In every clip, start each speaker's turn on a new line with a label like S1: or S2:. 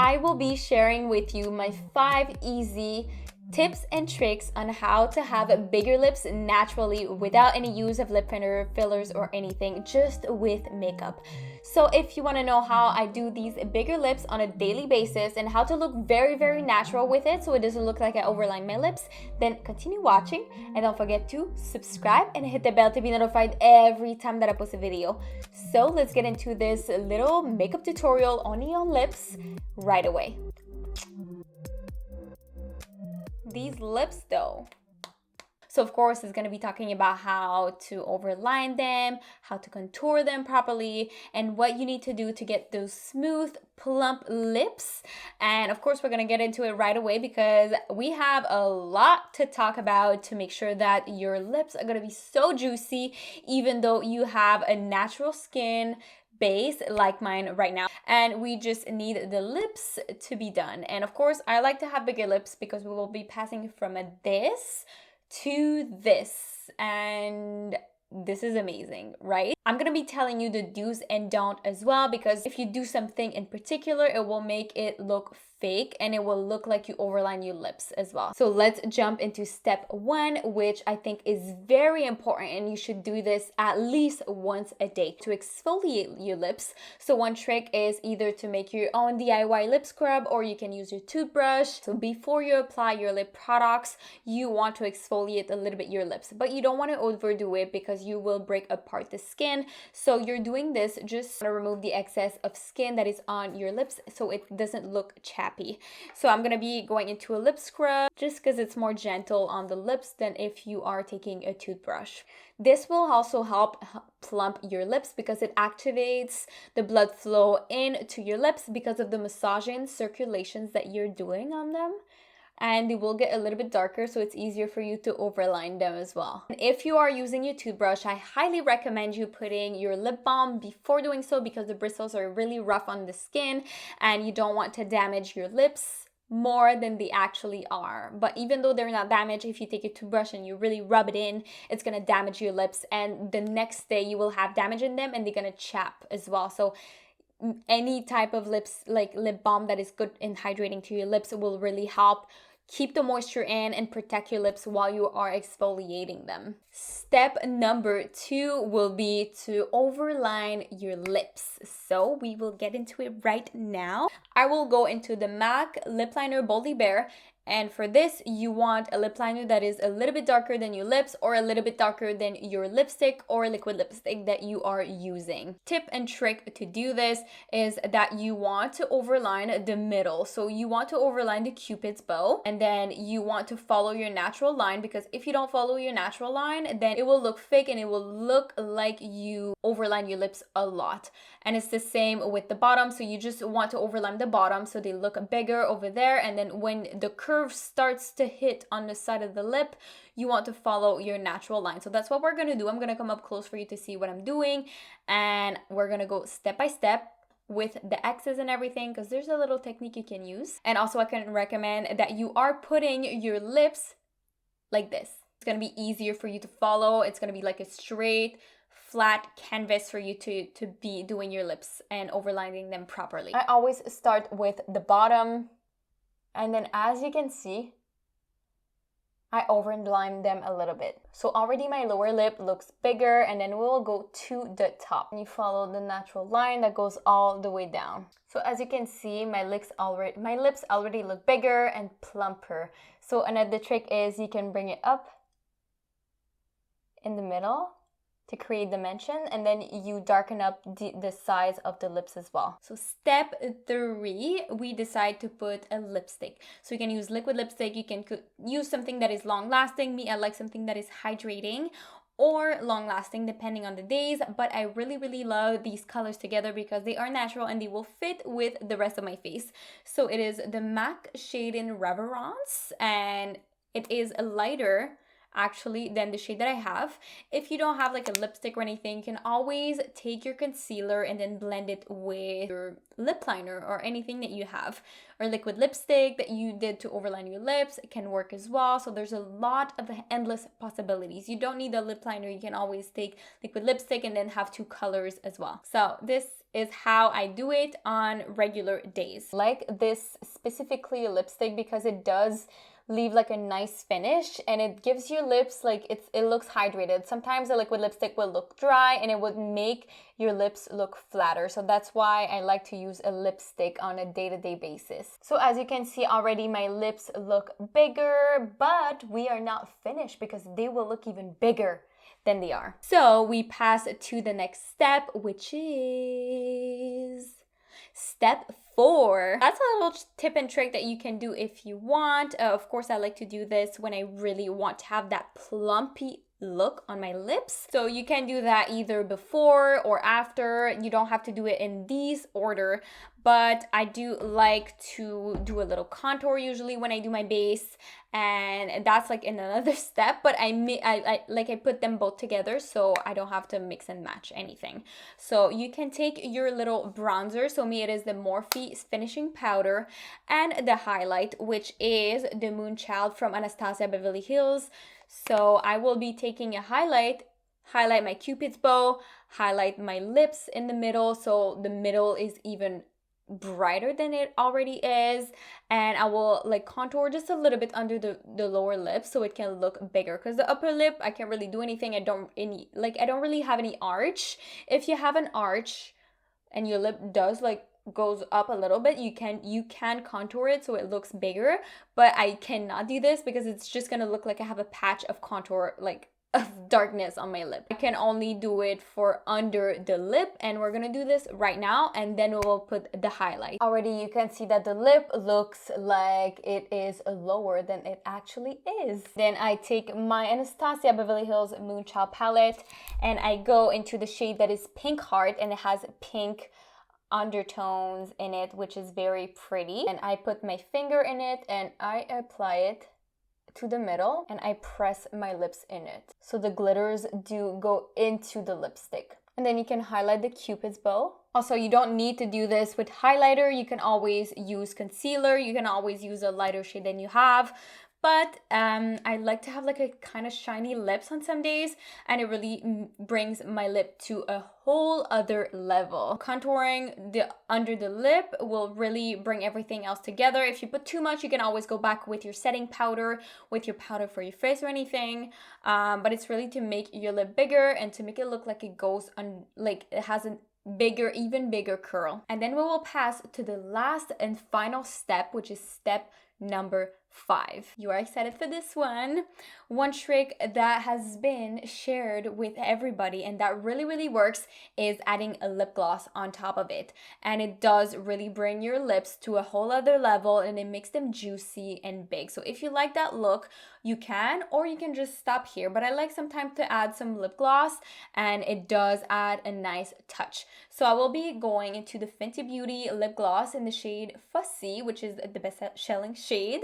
S1: I will be sharing with you my 5 easy tips and tricks on how to have bigger lips naturally without any use of lip thinner, fillers, or anything, just with makeup. So if you want to know how I do these bigger lips on a daily basis and how to look very, very natural with it so it doesn't look like I overline my lips, then continue watching and don't forget to subscribe and hit the bell to be notified every time that I post a video. So let's get into this little makeup tutorial only on lips right away. These lips though, so of course it's going to be talking about how to overline them, how to contour them properly, and what you need to do to get those smooth, plump lips. And of course we're going to get into it right away because we have a lot to talk about to make sure that your lips are going to be so juicy even though you have a natural skin base like mine right now, and we just need the lips to be done. And of course I like to have bigger lips because we will be passing from this to this, and this is amazing, right? I'm gonna be telling you the do's and don't as well, because if you do something in particular, it will make it look fake and it will look like you overline your lips as well. So let's jump into step 1, which I think is very important, and you should do this at least once a day to exfoliate your lips. So one trick is either to make your own DIY lip scrub, or you can use your toothbrush. So before you apply your lip products, you want to exfoliate a little bit your lips, but you don't want to overdo it because you will break apart the skin. So you're doing this just to remove the excess of skin that is on your lips so it doesn't look chappy. So I'm gonna be going into a lip scrub just because it's more gentle on the lips than if you are taking a toothbrush. This will also help plump your lips because it activates the blood flow into your lips because of the massaging circulations that you're doing on them. And they will get a little bit darker, so it's easier for you to overline them as well. And if you are using your toothbrush, I highly recommend you putting your lip balm before doing so because the bristles are really rough on the skin and you don't want to damage your lips more than they actually are. But even though they're not damaged, if you take a toothbrush and you really rub it in, it's gonna damage your lips, and the next day you will have damage in them and they're gonna chap as well. So any type of lips, like lip balm that is good in hydrating to your lips, will really help keep the moisture in and protect your lips while you are exfoliating them. Step number 2 will be to overline your lips. So we will get into it right now. I will go into the MAC lip liner Boldly Bare. And for this, you want a lip liner that is a little bit darker than your lips, or a little bit darker than your lipstick or liquid lipstick that you are using. Tip and trick to do this is that you want to overline the middle. So you want to overline the Cupid's bow, and then you want to follow your natural line, because if you don't follow your natural line, then it will look fake and it will look like you overline your lips a lot. And it's the same with the bottom. So you just want to overline the bottom so they look bigger over there, and then when the curve starts to hit on the side of the lip, you want to follow your natural line. So that's what we're going to do. I'm going to come up close for you to see what I'm doing, and we're going to go step by step with the X's and everything, because there's a little technique you can use. And also I can recommend that you are putting your lips like this. It's going to be easier for you to follow. It's going to be like a straight flat canvas for you to be doing your lips and overlining them properly. I always start with the bottom, and then as you can see, I overline them a little bit. So already my lower lip looks bigger, and then we'll go to the top. And you follow the natural line that goes all the way down. So as you can see, my lips already look bigger and plumper. So another trick is you can bring it up in the middle to create dimension, and then you darken up the size of the lips as well. So step 3, we decide to put a lipstick. So you can use liquid lipstick, you can use something that is long lasting. Me, I like something that is hydrating or long lasting depending on the days, but I really love these colors together because they are natural and they will fit with the rest of my face. So it is the MAC shade in Reverence, and it is a lighter actually than the shade that I have. If you don't have like a lipstick or anything, you can always take your concealer and then blend it with your lip liner or anything that you have, or liquid lipstick that you did to overline your lips. It can work as well. So there's a lot of endless possibilities. You don't need a lip liner. You can always take liquid lipstick and then have two colors as well. So this is how I do it on regular days. Like this specifically lipstick because it does leave like a nice finish and it gives your lips like it looks hydrated. Sometimes a liquid lipstick will look dry and it would make your lips look flatter. So that's why I like to use a lipstick on a day-to-day basis. So as you can see already, my lips look bigger, but we are not finished because they will look even bigger than they are. So we pass to the next step, which is step 4. That's a little tip and trick that you can do if you want. Of course, I like to do this when I really want to have that plumpy look on my lips. So you can do that either before or after. You don't have to do it in these order, but I do like to do a little contour usually when I do my base, and that's like in another step, but I put them both together so I don't have to mix and match anything. So you can take your little bronzer. So me, it is the Morphe finishing powder and the highlight, which is the Moonchild from Anastasia Beverly Hills. So I will be taking a highlight my Cupid's bow, highlight my lips in the middle, so the middle is even brighter than it already is, and I will like contour just a little bit under the lower lip so it can look bigger, because the upper lip I can't really do anything. I don't really have any arch. If you have an arch and your lip does like goes up a little bit, you can contour it so it looks bigger, but I cannot do this because it's just gonna look like I have a patch of contour, like of darkness on my lip. I can only do it for under the lip, and we're gonna do this right now, and then we will put the highlight. Already you can see that the lip looks like it is lower than it actually is. Then I take my Anastasia Beverly Hills Moonchild palette and I go into the shade that is Pink Heart, and it has pink undertones in it, which is very pretty. And I put my finger in it and I apply it to the middle and I press my lips in it. So the glitters do go into the lipstick. And then you can highlight the Cupid's bow. Also, you don't need to do this with highlighter. You can always use concealer. You can always use a lighter shade than you have. But I like to have like a kind of shiny lips on some days, and it really brings my lip to a whole other level. Contouring the under the lip will really bring everything else together. If you put too much, you can always go back with your setting powder, with your powder for your face or anything. But it's really to make your lip bigger and to make it look like it goes on, like it has a bigger, even bigger curl. And then we will pass to the last and final step, which is step number 5. You are excited for this one. One trick that has been shared with everybody and that really works is adding a lip gloss on top of it. And it does really bring your lips to a whole other level, and it makes them juicy and big. So if you like that look, you can, or you can just stop here. But I like sometimes to add some lip gloss, and it does add a nice touch. So I will be going into the Fenty Beauty lip gloss in the shade Fussy, which is the best-selling shade.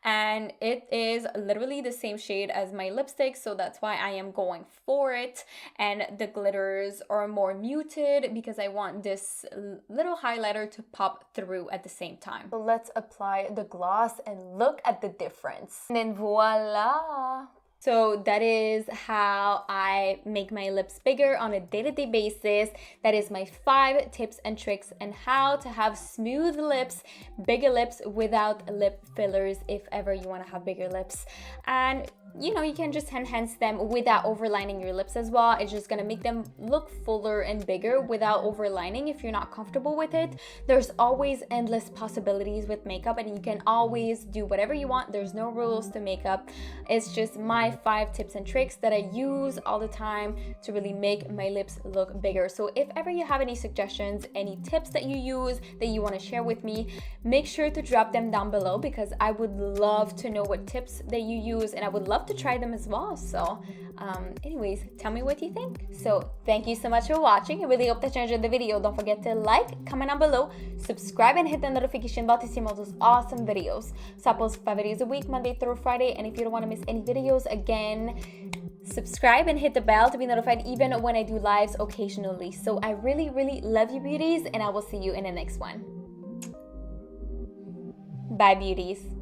S1: And it is literally the same shade as my lipstick, so that's why I am going for it. And the glitters are more muted because I want this little highlighter to pop through at the same time. So let's apply the gloss and look at the difference. And then voila! So that is how I make my lips bigger on a day-to-day basis. That is my 5 tips and tricks on how to have smooth lips, bigger lips without lip fillers if ever you want to have bigger lips. And you know, you can just enhance them without overlining your lips as well. It's just gonna make them look fuller and bigger without overlining if you're not comfortable with it. There's always endless possibilities with makeup, and you can always do whatever you want. There's no rules to makeup. It's just my 5 tips and tricks that I use all the time to really make my lips look bigger. So if ever you have any suggestions, any tips that you use that you want to share with me, make sure to drop them down below, because I would love to know what tips that you use, and I would love to try them as well. So Anyways, tell me what you think. So thank you so much for watching. I really hope that you enjoyed the video. Don't forget to like, comment down below, subscribe, and hit the notification bell to see more of those awesome videos. So I post 5 videos a week, Monday through Friday. And if you don't want to miss any videos, again, subscribe and hit the bell to be notified even when I do lives occasionally. So I really, really love you, beauties, and I will see you in the next one. Bye, beauties.